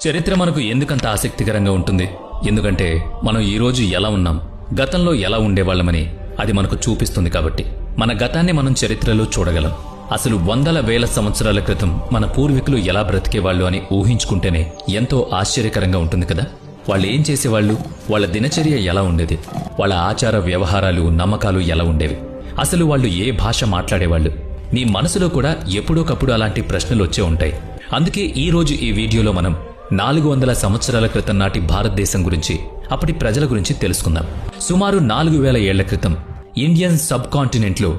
చరిత్ర మనకు ఎందుకంత ఆసక్తికరంగా ఉంటుంది? ఎందుకంటే మనం ఈరోజు ఎలా ఉన్నాం, గతంలో ఎలా ఉండేవాళ్లమని అది మనకు చూపిస్తుంది. కాబట్టి మన గతాన్ని మనం చరిత్రలో చూడగలం. అసలు వందల వేల సంవత్సరాల క్రితం మన పూర్వీకులు ఎలా బ్రతికేవాళ్లు అని ఊహించుకుంటేనే ఎంతో ఆశ్చర్యకరంగా ఉంటుంది కదా. వాళ్ళు ఏం చేసేవాళ్లు, వాళ్ళ దినచర్య ఎలా ఉండేది, వాళ్ళ ఆచార వ్యవహారాలు నమ్మకాలు ఎలా ఉండేవి, అసలు వాళ్ళు ఏ భాష మాట్లాడేవాళ్లు. నీ మనసులో కూడా ఎప్పుడోకప్పుడు అలాంటి ప్రశ్నలు వచ్చే ఉంటాయి. అందుకే ఈరోజు ఈ వీడియోలో మనం 400 సంవత్సరాల క్రితం నాటి భారతదేశం గురించి, అప్పటి ప్రజల గురించి తెలుసుకుందాం. సుమారు 4000 ఏళ్ల క్రితం ఇండియన్ సబ్ కాంటినెంట్లో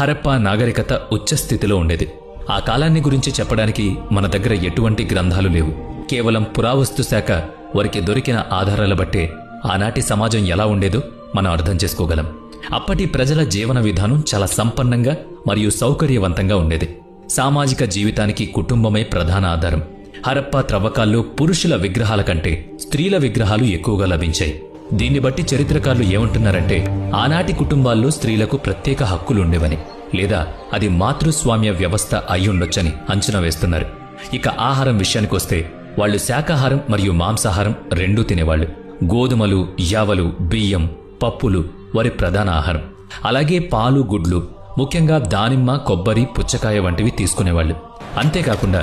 హరప్పా నాగరికత ఉచ్చస్థితిలో ఉండేది. ఆ కాలాన్ని గురించి చెప్పడానికి మన దగ్గర ఎటువంటి గ్రంథాలు లేవు. కేవలం పురావస్తు శాఖ వారికి దొరికిన ఆధారాల బట్టే ఆనాటి సమాజం ఎలా ఉండేదో మనం అర్థం చేసుకోగలం. అప్పటి ప్రజల జీవన విధానం చాలా సంపన్నంగా మరియు సౌకర్యవంతంగా ఉండేది. సామాజిక జీవితానికి కుటుంబమే ప్రధాన ఆధారం. హరప్పా త్రవ్వకాల్లో పురుషుల విగ్రహాల కంటే స్త్రీల విగ్రహాలు ఎక్కువగా లభించాయి. దీన్ని బట్టి చరిత్రకారులు ఏమంటున్నారంటే ఆనాటి కుటుంబాల్లో స్త్రీలకు ప్రత్యేక హక్కులుండేవని, లేదా అది మాతృస్వామ్య వ్యవస్థ అయ్యుండొచ్చని అంచనా వేస్తున్నారు. ఇక ఆహారం విషయానికొస్తే వాళ్లు శాకాహారం మరియు మాంసాహారం రెండూ తినేవాళ్లు. గోధుమలు, యావలు, బియ్యం, పప్పులు వారి ప్రధాన ఆహారం. అలాగే పాలు, గుడ్లు, ముఖ్యంగా దానిమ్మ, కొబ్బరి, పుచ్చకాయ వంటివి తీసుకునేవాళ్లు. అంతేకాకుండా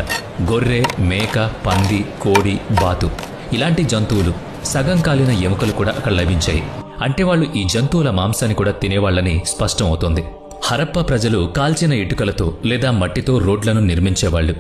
గొర్రె, మేక, పంది, కోడి, బాతు ఇలాంటి జంతువులు, సగం కాలిన ఎముకలు కూడా అక్కడ లభించాయి. అంటే వాళ్ళు ఈ జంతువుల మాంసాన్ని కూడా తినేవాళ్లని స్పష్టం అవుతోంది. హరప్పా ప్రజలు కాల్చిన ఇటుకలతో లేదా మట్టితో రోడ్లను నిర్మించేవాళ్లు.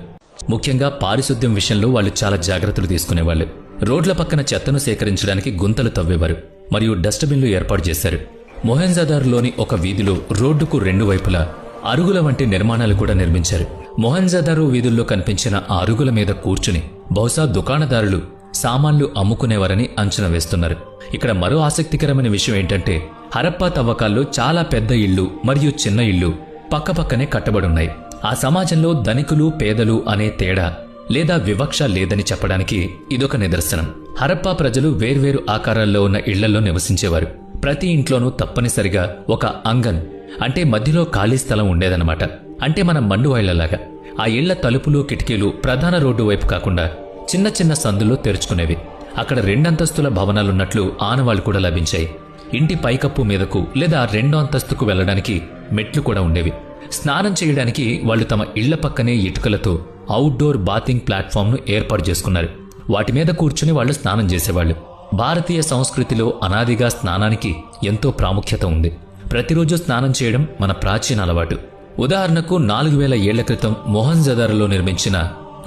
ముఖ్యంగా పారిశుద్ధ్యం విషయంలో వాళ్ళు చాలా జాగ్రత్తలు తీసుకునేవాళ్లు. రోడ్ల పక్కన చెత్తను సేకరించడానికి గుంతలు తవ్వేవారు మరియు డస్ట్బిన్లు ఏర్పాటు చేశారు. మొహెంజదారోలోని ఒక వీధిలో రోడ్డుకు రెండు వైపులా అరుగుల వంటి నిర్మాణాలు కూడా నిర్మించారు. మొహెంజదారో వీధుల్లో కనిపించిన ఆ అరుగుల మీద కూర్చుని బహుశా దుకాణదారులు సామాన్లు అమ్ముకునేవారని అంచనా వేస్తున్నారు. ఇక్కడ మరో ఆసక్తికరమైన విషయం ఏంటంటే హరప్పా తవ్వకాల్లో చాలా పెద్ద ఇళ్లు మరియు చిన్న ఇళ్లు పక్కపక్కనే కట్టబడున్నాయి. ఆ సమాజంలో ధనికులు, పేదలు అనే తేడా లేదా వివక్ష లేదని చెప్పడానికి ఇదొక నిదర్శనం. హరప్పా ప్రజలు వేర్వేరు ఆకారాల్లో ఉన్న ఇళ్లలో నివసించేవారు. ప్రతి ఇంట్లోనూ తప్పనిసరిగా ఒక అంగన్ అంటే మధ్యలో ఖాళీ స్థలం ఉండేదన్నమాట. అంటే మన మండువాళ్లలాగా. ఆ ఇళ్ల తలుపులు, కిటికీలు ప్రధాన రోడ్డు వైపు కాకుండా చిన్న చిన్న సందుల్లో తెరుచుకునేవి. అక్కడ రెండంతస్తుల భవనాలున్నట్లు ఆనవాళ్లు కూడా లభించాయి. ఇంటి పైకప్పు మీదకు లేదా రెండో అంతస్తుకు వెళ్లడానికి మెట్లు కూడా ఉండేవి. స్నానం చేయడానికి వాళ్లు తమ ఇళ్ల పక్కనే ఇటుకలతో అవుట్డోర్ బాతింగ్ ప్లాట్ఫామ్ను ఏర్పాటు చేసుకున్నారు. వాటి మీద కూర్చుని వాళ్లు స్నానం చేసేవాళ్లు. భారతీయ సంస్కృతిలో అనాదిగా స్నానానికి ఎంతో ప్రాముఖ్యత ఉంది. ప్రతిరోజు స్నానం చేయడం మన ప్రాచీన అలవాటు. ఉదాహరణకు 4000 ఏళ్ల క్రితం మొహెంజదారోలో నిర్మించిన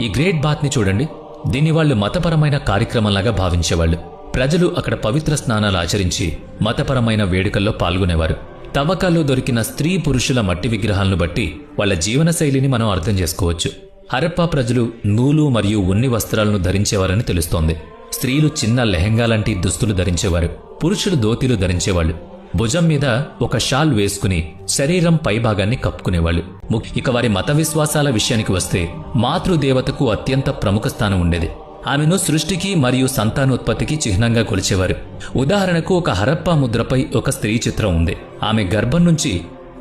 ఈ గ్రేట్ బాత్ని చూడండి. దీన్ని వాళ్లు మతపరమైన కార్యక్రమంలాగా భావించేవాళ్లు. ప్రజలు అక్కడ పవిత్ర స్నానాలు ఆచరించి మతపరమైన వేడుకల్లో పాల్గొనేవారు. తవ్వకాల్లో దొరికిన స్త్రీ పురుషుల మట్టి విగ్రహాలను బట్టి వాళ్ల జీవనశైలిని మనం అర్థం చేసుకోవచ్చు. హరప్పా ప్రజలు నూలు మరియు ఉన్ని వస్త్రాలను ధరించేవారని తెలుస్తోంది. స్త్రీలు చిన్న లెహెంగా లాంటి దుస్తులు ధరించేవారు. పురుషులు ధోతీలు ధరించేవాళ్లు. భుజం మీద ఒక షాల్ వేసుకుని శరీరం పైభాగాన్ని కప్పుకునేవాళ్లు. ఇక వారి మత విశ్వాసాల విషయానికి వస్తే మాతృదేవతకు అత్యంత ప్రముఖ స్థానం ఉండేది. ఆమెను సృష్టికి మరియు సంతానోత్పత్తికి చిహ్నంగా కొలిచేవారు. ఉదాహరణకు ఒక హరప్పా ముద్రపై ఒక స్త్రీ చిత్రం ఉంది. ఆమె గర్భం నుంచి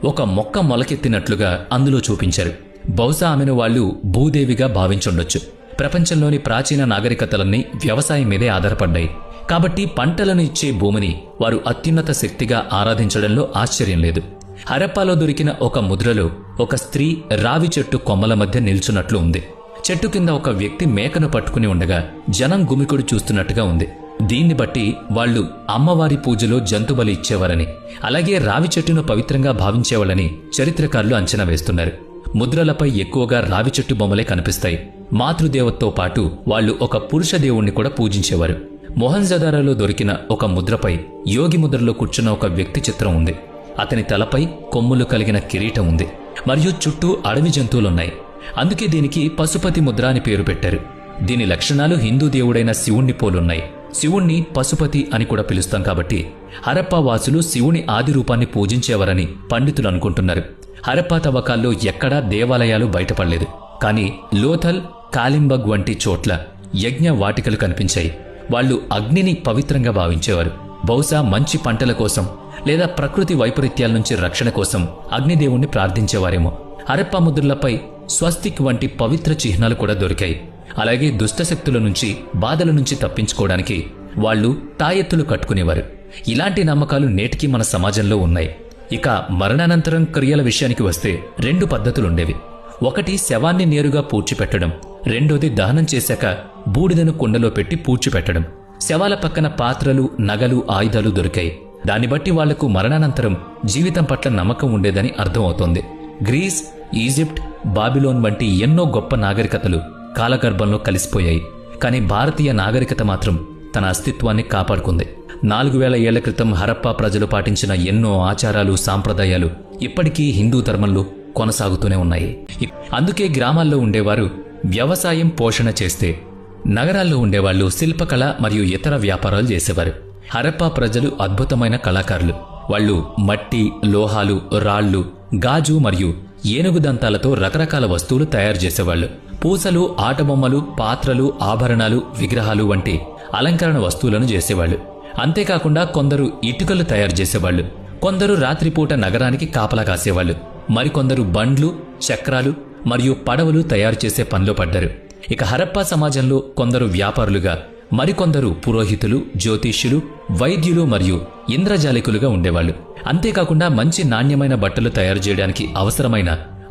ఒక మొక్క మొలకెత్తినట్లుగా అందులో చూపించారు. బహుశా ఆమెను వాళ్లు భూదేవిగా భావించుండొచ్చు. ప్రపంచంలోని ప్రాచీన నాగరికతలన్నీ వ్యవసాయం మీదే ఆధారపడ్డాయి. కాబట్టి పంటలను ఇచ్చే భూమిని వారు అత్యున్నత శక్తిగా ఆరాధించడంలో ఆశ్చర్యం లేదు. హరప్పాలో దొరికిన ఒక ముద్రలో ఒక స్త్రీ రావి చెట్టు కొమ్మల మధ్య నిల్చున్నట్లు ఉంది. చెట్టు కింద ఒక వ్యక్తి మేకను పట్టుకుని ఉండగా జనం గుమికుడు చూస్తున్నట్టుగా ఉంది. దీన్ని బట్టి వాళ్లు అమ్మవారి పూజలో జంతుబలి ఇచ్చేవారని, అలాగే రావి చెట్టును పవిత్రంగా భావించేవాళ్ళని చరిత్రకారులు అంచనా వేస్తున్నారు. ముద్రలపై ఎక్కువగా రావి చెట్టు బొమ్మలే కనిపిస్తాయి. మాతృదేవతతో పాటు వాళ్లు ఒక పురుష దేవుణ్ణి కూడా పూజించేవారు. మొహెంజదారోలో దొరికిన ఒక ముద్రపై యోగి ముద్రలో కూర్చున్న ఒక వ్యక్తి చిత్రం ఉంది. అతని తలపై కొమ్ములు కలిగిన కిరీటం ఉంది మరియు చుట్టూ అడవి జంతువులున్నాయి. అందుకే దీనికి పశుపతి ముద్ర అని పేరు పెట్టారు. దీని లక్షణాలు హిందూ దేవుడైన శివుణ్ణి పోలున్నాయి. శివుణ్ణి పశుపతి అని కూడా పిలుస్తాం. కాబట్టి హరప్పా వాసులు శివుని ఆది రూపాన్ని పూజించేవారని పండితులు అనుకుంటున్నారు. హరప్పా తవ్వకాల్లో ఎక్కడా దేవాలయాలు బయటపడలేదు. కానీ లోథల్, కాలింబగ్ వంటి చోట్ల యజ్ఞ వాటికలు కనిపించాయి. వాళ్లు అగ్నిని పవిత్రంగా భావించేవారు. బహుశా మంచి పంటల కోసం లేదా ప్రకృతి వైపరీత్యాల నుంచి రక్షణ కోసం అగ్నిదేవుణ్ణి ప్రార్థించేవారేమో. హరప్పా ముద్రలపై స్వస్తిక్ వంటి పవిత్ర చిహ్నాలు కూడా దొరికాయి. అలాగే దుష్టశక్తుల నుంచి బాధల నుంచి తప్పించుకోవడానికి వాళ్ళు తాయెత్తులు కట్టుకునేవారు. ఇలాంటి నమ్మకాలు నేటికి మన సమాజంలో ఉన్నాయి. ఇక మరణానంతరం క్రియల విషయానికి వస్తే 2 పద్ధతులుండేవి. ఒకటి శవాన్ని నేరుగా పూడ్చిపెట్టడం, రెండోది దహనం చేశాక బూడిదను కుండలో పెట్టి పూడ్చిపెట్టడం. శవాల పక్కన పాత్రలు, నగలు, ఆయుధాలు దొరికాయి. దాన్ని బట్టి వాళ్లకు మరణానంతరం జీవితం పట్ల నమ్మకం ఉండేదని అర్థమవుతోంది. గ్రీస్, ఈజిప్ట్, బాబిలోన్ వంటి ఎన్నో గొప్ప నాగరికతలు కాలగర్భంలో కలిసిపోయాయి. కానీ భారతీయ నాగరికత మాత్రం తన అస్తిత్వాన్ని కాపాడుకుంది. 4000 ఏళ్ల క్రితం హరప్పా ప్రజలు పాటించిన ఎన్నో ఆచారాలు, సాంప్రదాయాలు ఇప్పటికీ హిందూ ధర్మంలో కొనసాగుతూనే ఉన్నాయి. అందుకే గ్రామాల్లో ఉండేవారు వ్యవసాయం, పోషణ చేస్తే నగరాల్లో ఉండేవాళ్లు శిల్పకళ మరియు ఇతర వ్యాపారాలు చేసేవారు. హరప్పా ప్రజలు అద్భుతమైన కళాకారులు. వాళ్ళు మట్టి, లోహాలు, రాళ్లు, గాజు మరియు ఏనుగు దంతాలతో రకరకాల వస్తువులు తయారు చేసేవాళ్లు. పూసలు, ఆటబొమ్మలు, పాత్రలు, ఆభరణాలు, విగ్రహాలు వంటి అలంకరణ వస్తువులను చేసేవాళ్లు. అంతేకాకుండా కొందరు ఇటుకలు తయారు చేసేవాళ్లు, కొందరు రాత్రిపూట నగరానికి కాపలా కాసేవాళ్లు, మరికొందరు బండ్లు, చక్రాలు మరియు పడవలు తయారు చేసే పనిలో పడ్డారు. ఇక హరప్పా సమాజంలో కొందరు వ్యాపారులుగా, మరికొందరు పురోహితులు, జ్యోతిష్యులు, వైద్యులు మరియు ఇంద్రజాలికులుగా ఉండేవాళ్లు. అంతేకాకుండా మంచి నాణ్యమైన బట్టలు తయారు చేయడానికి అవసరమైన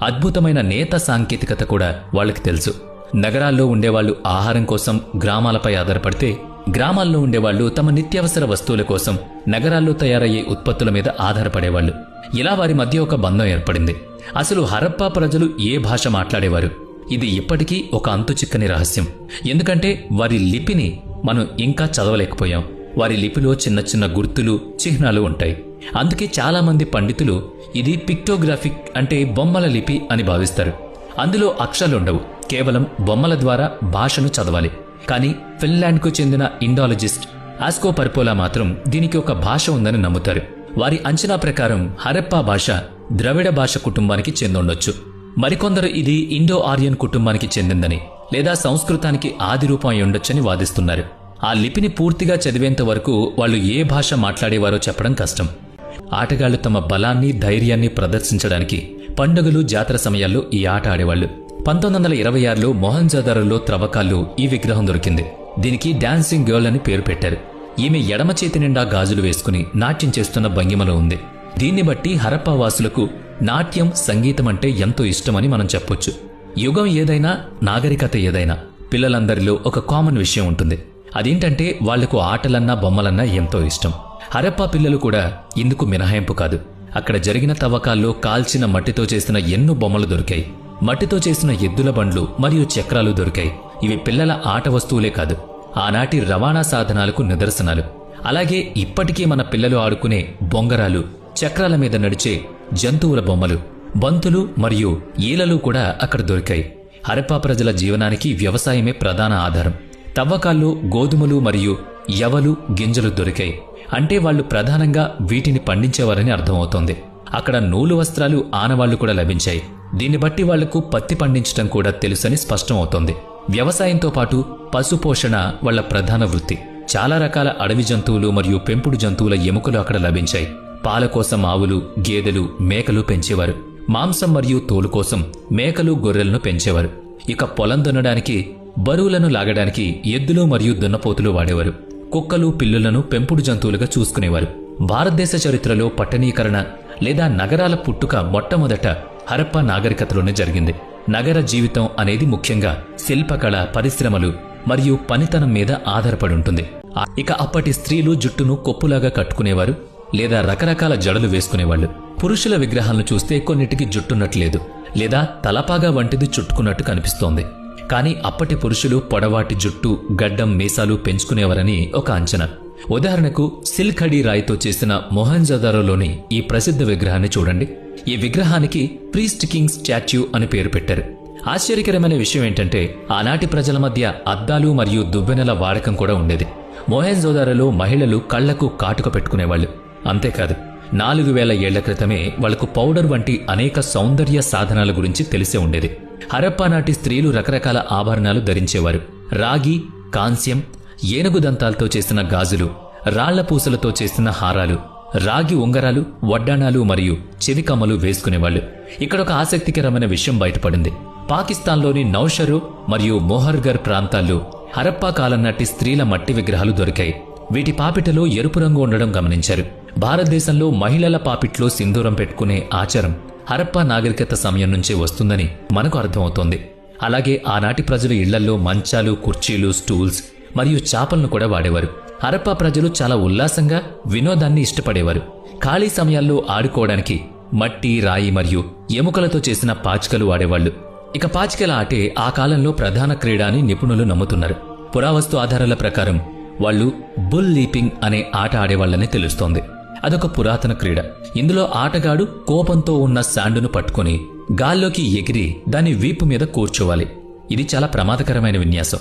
అద్భుతమైన నేత సాంకేతికత కూడా వాళ్ళకి తెలుసు. నగరాల్లో ఉండేవాళ్లు ఆహారం కోసం గ్రామాలపై ఆధారపడితే, గ్రామాల్లో ఉండేవాళ్లు తమ నిత్యావసర వస్తువుల కోసం నగరాల్లో తయారయ్యే ఉత్పత్తుల మీద ఆధారపడేవాళ్లు. ఇలా వారి మధ్య ఒక బంధం ఏర్పడింది. అసలు హరప్పా ప్రజలు ఏ భాష మాట్లాడేవారు? ఇది ఇప్పటికీ ఒక అంతుచిక్కని రహస్యం. ఎందుకంటే వారి లిపిని మనం ఇంకా చదవలేకపోయాం. వారి లిపిలో చిన్న చిన్న గుర్తులు, చిహ్నాలు ఉంటాయి. అందుకే చాలామంది పండితులు ఇది పిక్టోగ్రాఫిక్ అంటే బొమ్మల లిపి అని భావిస్తారు. అందులో అక్షరాలుండవు, కేవలం బొమ్మల ద్వారా భాషను చదవాలి. కానీ ఫిన్లాండ్కు చెందిన ఇండాలజిస్ట్ ఆస్కో పర్పోలా మాత్రం దీనికి ఒక భాష ఉందని నమ్ముతారు. వారి అంచనా ప్రకారం హరప్పా భాష ద్రవిడ భాష కుటుంబానికి చెందుండొచ్చు. మరికొందరు ఇది ఇండో ఆర్యన్ కుటుంబానికి చెందిందని లేదా సంస్కృతానికి ఆది రూపం అయి ఉండొచ్చని వాదిస్తున్నారు. ఆ లిపిని పూర్తిగా చదివేంత వరకు వాళ్ళు ఏ భాష మాట్లాడేవారో చెప్పడం కష్టం. ఆటగాళ్లు తమ బలాన్ని, ధైర్యాన్ని ప్రదర్శించడానికి పండుగలు, జాతర సమయాల్లో ఈ ఆట ఆడేవాళ్లు. 1926లో మొహంజదారోలో త్రవ్వకాల్లో ఈ విగ్రహం దొరికింది. దీనికి డాన్సింగ్ గర్ల్ అని పేరు పెట్టారు. ఈమె ఎడమ చేతి నిండా గాజులు వేసుకుని నాట్యం చేస్తున్న భంగిమలో ఉంది. దీన్ని బట్టి హరప్పా వాసులకు నాట్యం, సంగీతం అంటే ఎంతో ఇష్టమని మనం చెప్పొచ్చు. యుగం ఏదైనా, నాగరికత ఏదైనా పిల్లలందరిలో ఒక కామన్ విషయం ఉంటుంది. అదేంటంటే వాళ్లకు ఆటలన్నా బొమ్మలన్నా ఎంతో ఇష్టం. హరప్పా పిల్లలు కూడా ఇందుకు మినహాయింపు కాదు. అక్కడ జరిగిన తవ్వకాల్లో కాల్చిన మట్టితో చేసిన ఎన్నో బొమ్మలు దొరికాయి. మట్టితో చేసిన ఎద్దుల బండ్లు మరియు చక్రాలు దొరికాయి. ఇవి పిల్లల ఆట వస్తువులే కాదు, ఆనాటి రవాణా సాధనాలకు నిదర్శనాలు. అలాగే ఇప్పటికీ మన పిల్లలు ఆడుకునే బొంగరాలు, చక్రాల మీద నడిచే జంతువుల బొమ్మలు, బంతులు మరియు ఈలలు కూడా అక్కడ దొరికాయి. హరప్పా ప్రజల జీవనానికి వ్యవసాయమే ప్రధాన ఆధారం. తవ్వకాల్లో గోధుమలు మరియు యవలు, గింజలు దొరికాయి. అంటే వాళ్లు ప్రధానంగా వీటిని పండించేవారని అర్థమవుతోంది. అక్కడ నూలు వస్త్రాలు, ఆనవాళ్లు కూడా లభించాయి. దీన్ని బట్టి వాళ్లకు పత్తి పండించడం కూడా తెలుసని స్పష్టమవుతోంది. వ్యవసాయంతో పాటు పశుపోషణ వాళ్ల ప్రధాన వృత్తి. చాలా రకాల అడవి జంతువులు మరియు పెంపుడు జంతువుల ఎముకలు అక్కడ లభించాయి. పాల కోసం ఆవులు, గేదెలు, మేకలు పెంచేవారు. మాంసం మరియు తోలు కోసం మేకలు, గొర్రెలను పెంచేవారు. ఇక పొలం దున్నడానికి, బరువులను లాగడానికి ఎద్దులు మరియు దున్నపోతులు వాడేవారు. కుక్కలు, పిల్లులను పెంపుడు జంతువులుగా చూసుకునేవారు. భారతదేశ చరిత్రలో పట్టణీకరణ లేదా నగరాల పుట్టుక మొట్టమొదట హరప్పా నాగరికతలోనే జరిగింది. నగర జీవితం అనేది ముఖ్యంగా శిల్పకళ, పరిశ్రమలు మరియు పనితనం మీద ఆధారపడి ఉంటుంది. ఇక అప్పటి స్త్రీలు జుట్టును కొప్పులాగా కట్టుకునేవారు లేదా రకరకాల జడలు వేసుకునేవాళ్లు. పురుషుల విగ్రహాలను చూస్తే కొన్నిటికి జుట్టున్నట్లేదు లేదా తలపాగా వంటిది చుట్టుకున్నట్టు కనిపిస్తోంది. కానీ అప్పటి పురుషులు పొడవాటి జుట్టు, గడ్డం, మీసాలు పెంచుకునేవారని ఒక అంచనా. ఉదాహరణకు సిల్ఖడి రాయితో చేసిన మొహంజదారోలోని ఈ ప్రసిద్ధ విగ్రహాన్ని చూడండి. ఈ విగ్రహానికి ప్రీస్ట్ కింగ్ స్టాచ్యూ అని పేరు పెట్టారు. ఆశ్చర్యకరమైన విషయం ఏంటంటే ఆనాటి ప్రజల మధ్య అద్దాలు మరియు దువ్వెనల వాడకం కూడా ఉండేది. మొహంజదారోలో మహిళలు కళ్లకు కాటుక పెట్టుకునేవాళ్లు. అంతేకాదు 4000 ఏళ్ల క్రితమే వాళ్లకు పౌడర్ వంటి అనేక సౌందర్య సాధనాల గురించి తెలిసే ఉండేది. హరప్పా నాటి స్త్రీలు రకరకాల ఆభరణాలు ధరించేవారు. రాగి, కాంస్యం, ఏనుగు దంతాలతో చేసిన గాజులు, రాళ్ల పూసలతో చేసిన హారాలు, రాగి ఉంగరాలు, వడ్డాణాలు మరియు చెవికమ్మలు వేసుకునేవాళ్లు. ఇక్కడొక ఆసక్తికరమైన విషయం బయటపడింది. పాకిస్తాన్లోని నౌషరు మరియు మొహర్గర్ ప్రాంతాల్లో హరప్పా కాలం నాటి స్త్రీల మట్టి విగ్రహాలు దొరికాయి. వీటి పాపిటలో ఎరుపు రంగు ఉండడం గమనించారు. భారతదేశంలో మహిళల పాపిట్లో సింధూరం పెట్టుకునే ఆచారం హరప్పా నాగరికత సమయం నుంచే వస్తుందని మనకు అర్థమవుతోంది. అలాగే ఆనాటి ప్రజలు ఇళ్లల్లో మంచాలు, కుర్చీలు, స్టూల్స్ మరియు చాపలను కూడా వాడేవారు. హరప్పా ప్రజలు చాలా ఉల్లాసంగా వినోదాన్ని ఇష్టపడేవారు. ఖాళీ సమయాల్లో ఆడుకోవడానికి మట్టి, రాయి మరియు ఎముకలతో చేసిన పాచికలు వాడేవాళ్లు. ఇక పాచికల ఆటే ఆ కాలంలో ప్రధాన క్రీడ అని నిపుణులు నమ్ముతున్నారు. పురావస్తు ఆధారాల ప్రకారం వాళ్లు బుల్ లీపింగ్ అనే ఆట ఆడేవాళ్లని తెలుస్తోంది. అదొక పురాతన క్రీడ. ఇందులో ఆటగాడు కోపంతో ఉన్న శాండును పట్టుకుని గాల్లోకి ఎగిరి దాని వీపు మీద కూర్చోవాలి. ఇది చాలా ప్రమాదకరమైన విన్యాసం.